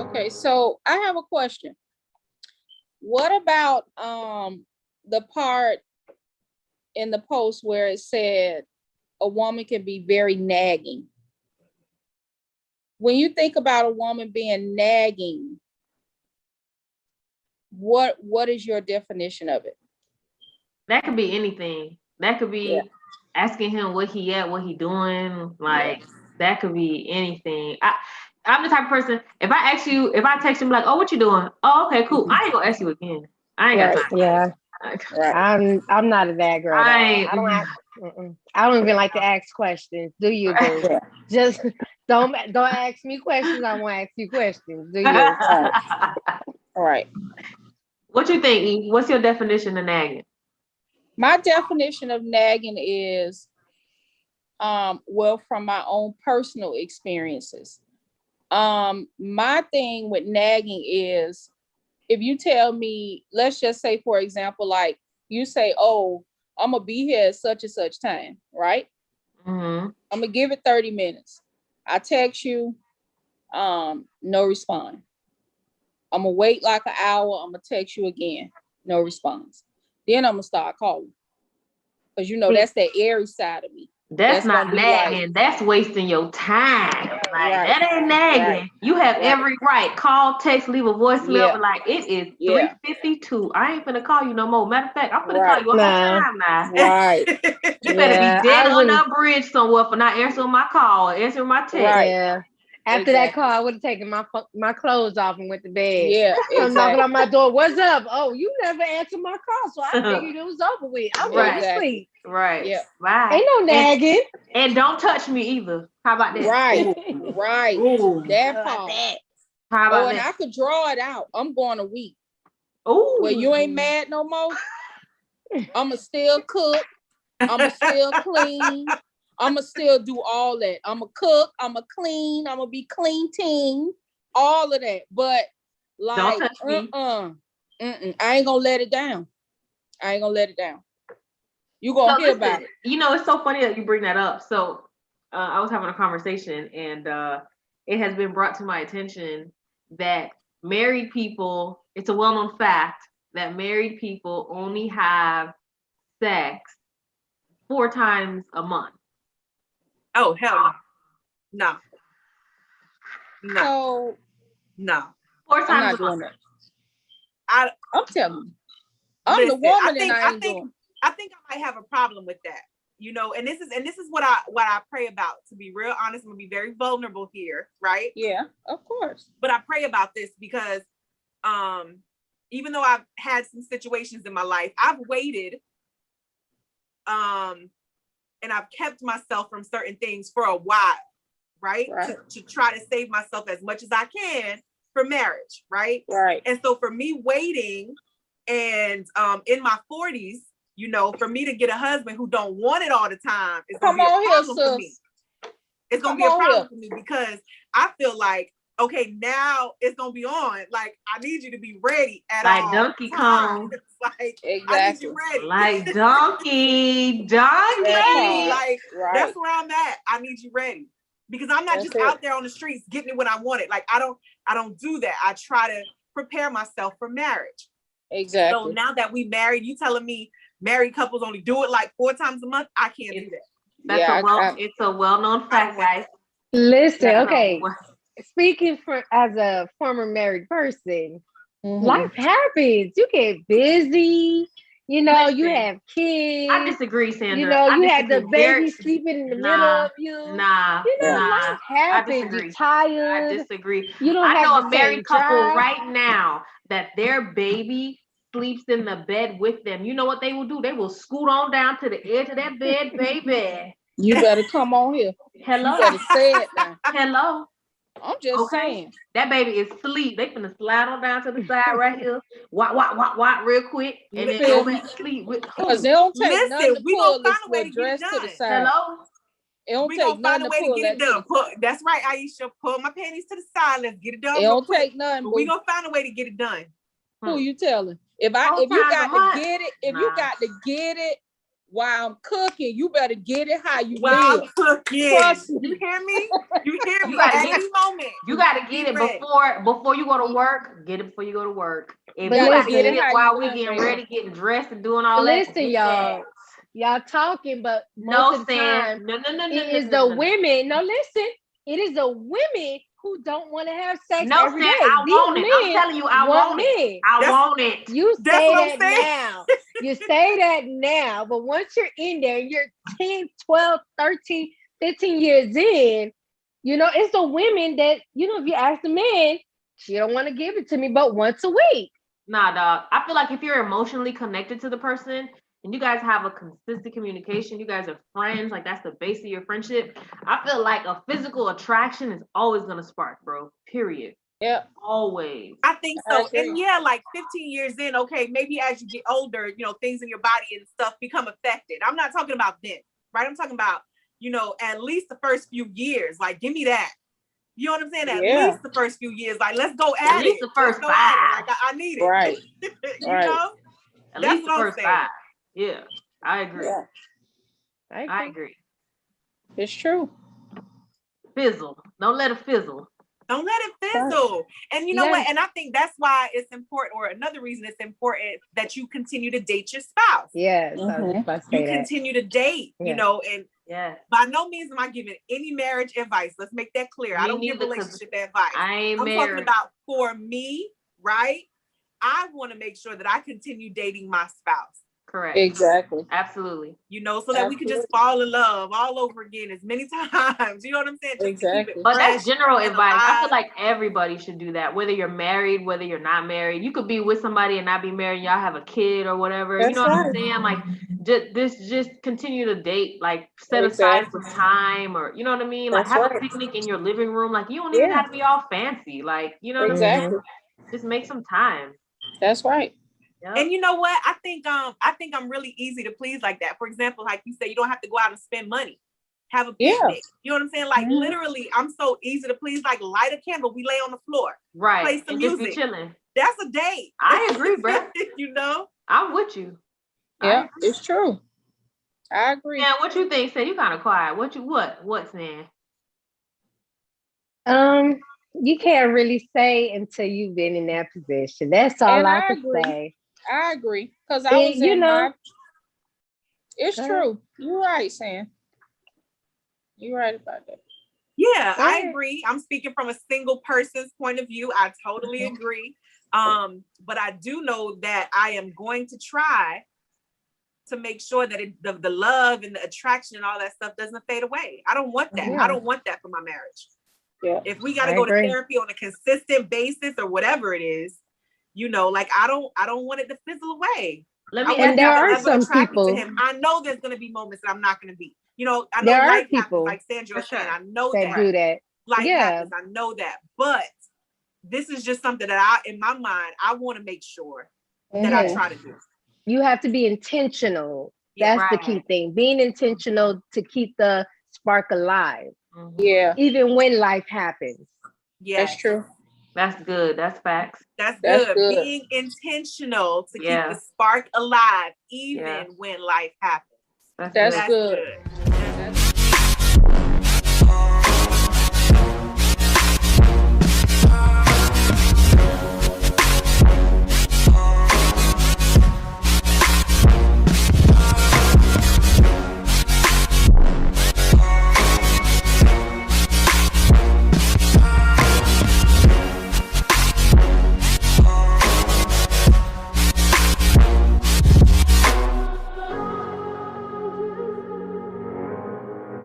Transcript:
Okay, so I have a question. What about the part in the post where it said a woman can be very nagging? When you think about a woman being nagging, what is your definition of it? That could be anything. That could be asking him what he at, what he doing. Like that could be anything. I'm the type of person. If I text you like, oh, what you doing? Oh, okay, cool. I ain't gonna ask you again. I ain't got time. Yeah. I'm not a bad girl. I don't even like to ask questions. Do you, boo? Just don't ask me questions. I won't ask you questions. Do you? All right. What you think, E? What's your definition of nagging? My definition of nagging is, well, from my own personal experiences. My thing with nagging is, if you tell me, let's just say, for example, like you say, oh, I'm gonna be here at such and such time, right? Mm-hmm. I'm gonna give it 30 minutes. I text you, no response. I'm gonna wait like an hour. I'm gonna text you again, no response. Then I'm gonna start calling, because you know that's that airy side of me. That's not nagging. Like, that's wasting your time. Like that ain't nagging. Right. You have every right. Call, text, leave a voicemail. But like it is 3:52. I ain't finna call you no more. Matter of fact, I'm finna call you all the time now. Right. You better be dead on that bridge somewhere for not answering my call or answering my text. Right. Yeah. After that call, I would have taken my clothes off and went to bed. Yeah, I'm knocking on my door. What's up? Oh, you never answered my call, so I figured it was over with. I'm going to sleep. Right. Yeah. Bye. Ain't no nagging. And don't touch me either. How about that? Right. Right. Ooh. That part. How about and I could draw it out. I'm going a week. Oh. Well, you ain't mad no more. I'ma still cook. I'ma still clean. I'ma still do all that. I'ma cook. I'ma clean. I'ma be clean team. All of that. But like, don't touch me. I ain't gonna let it down. I ain't gonna let it down. You gonna hear about it. You know, it's so funny that you bring that up. So I was having a conversation, and it has been brought to my attention that married people, it's a well-known fact that married people only have sex 4 times a month. Oh, hell no. No. No. 4 times I'm not a doing month. that. I'm telling you. I'm the woman and I ain't doing. I think I might have a problem with that. You know, and this is what I pray about. To be real honest, I'm gonna be very vulnerable here, right? Yeah, of course. But I pray about this because even though I've had some situations in my life, I've waited and I've kept myself from certain things for a while, right? To try to save myself as much as I can for marriage, right? Right. And so for me waiting and in my 40s, you know, for me to get a husband who don't want it all the time is gonna be a problem for me. It's gonna be a problem for me because I feel like, okay, now it's gonna be on. Like, I need you to be ready at all. Like Donkey Kong. Like, exactly. I need you ready. Like Donkey. Like, that's where I'm at. I need you ready. Because I'm not just out there on the streets getting it when I want it. Like, I don't do that. I try to prepare myself for marriage. Exactly. So now that we married, you telling me married couples only do it like 4 times a month? I can't do that. It's a well-known fact, guys. Listen, okay. Speaking as a former married person, life happens. You get busy. You know, you have kids. I disagree, Sandra. You know, you had the baby sleeping in the middle of you. Life happens. You're tired. I disagree. You don't I know have a married couple right now that their baby sleeps in the bed with them. You know what they will do? They will scoot on down to the edge of that bed, baby. You better come on here. Hello. You better say it now. Hello. I'm just saying. That baby is asleep. They finna slide on down to the side right here. What, real quick. And then go back to sleep. Because they don't take nothing to pull this dress to the side. Hello? It don't take nothing to pull get it done. That's right, Aisha. Pull my panties to the side. Let's get it done. It don't take nothing. But we gonna find a way to get it done. Who you telling? If you got to get it while I'm cooking, you better get it how you while live. I'm cooking. Trust You me. hear me? You hear me? You gotta At get any moment. You gotta get it ready. before you go to work. Get it before you go to work. If But you gotta listen, get it while we live, getting baby. ready, getting dressed, and doing all But that. listen, y'all talking, but No, most of the time, no. it is the women. No, listen, it is the women who don't want to have sex No, every Sam, day. I These want it. I'm men telling you, I want it. I want it. You That's say what I'm that saying. now. You say that now, but once you're in there, you're 10, 12, 13, 15 years in, you know, it's the women that, you know, if you ask the man, she don't want to give it to me but once a week. Nah, dog. I feel like if you're emotionally connected to the person and you guys have a consistent communication, you guys are friends, like that's the base of your friendship. I feel like a physical attraction is always gonna spark, bro. Period. Yep. Always. I think so. And yeah, like 15 years in, okay, maybe as you get older, you know, things in your body and stuff become affected. I'm not talking about then, right? I'm talking about, you know, at least the first few years. Like, give me that. You know what I'm saying? At least the first few years. Like, let's go at it. At least the first 5. Like, I need it. Right. You know? At That's least the what I'm first saying. 5. Yeah, I agree. Yeah. I agree. It's true. Fizzle. Don't let it fizzle. Don't let it fizzle. And you know what? And I think that's why it's important, or another reason it's important that you continue to date your spouse. Yes, you continue to date, you know, and by no means am I giving any marriage advice. Let's make that clear. I don't give relationship advice. I'm talking about for me, right? I want to make sure that I continue dating my spouse. Correct. Exactly. Absolutely. You know, so that we can just fall in love all over again as many times. You know what I'm saying? Just exactly. But that's general advice. I feel like everybody should do that. Whether you're married, whether you're not married, you could be with somebody and not be married. Y'all have a kid or whatever. That's you know what I'm saying? Like, just continue to date. Like, set aside some time, or you know what I mean? Like, have a picnic in your living room. Like, you don't even have to be all fancy. Like, you know what I'm saying? Just make some time. That's right. Yep. And you know what? I think I'm really easy to please like that. For example, like you said, you don't have to go out and spend money. Have a picnic. You know what I'm saying? Like literally, I'm so easy to please. Like light a candle, we lay on the floor, right? Play some music, just be chilling. That's a date. I agree, bro. You know, I'm with you. Yeah, it's true. I agree. Yeah, what you think? Say you kind of quiet. What's Nan? You can't really say until you've been in that position. That's all I can say. I agree. Because I was in my... It's true. You're right, Sam. You're right about that. Yeah, I agree. I'm speaking from a single person's point of view. I totally agree. But I do know that I am going to try to make sure that the love and the attraction and all that stuff doesn't fade away. I don't want that. I don't want that for my marriage. Yeah. If we got to go to therapy on a consistent basis or whatever it is, you know, like I don't want it to fizzle away. And there are some people. To him. I know there's going to be moments that I'm not going to be. You know, I know life happens, like Sandra was saying. I know that. Do that. Life happens. I know that. But this is just something that in my mind, I want to make sure that I try to do. You have to be intentional. That's the key thing. Being intentional to keep the spark alive. Yeah. Even when life happens. Yeah. That's true. That's good. That's facts. That's good. Being intentional to keep the spark alive, even when life happens. That's good.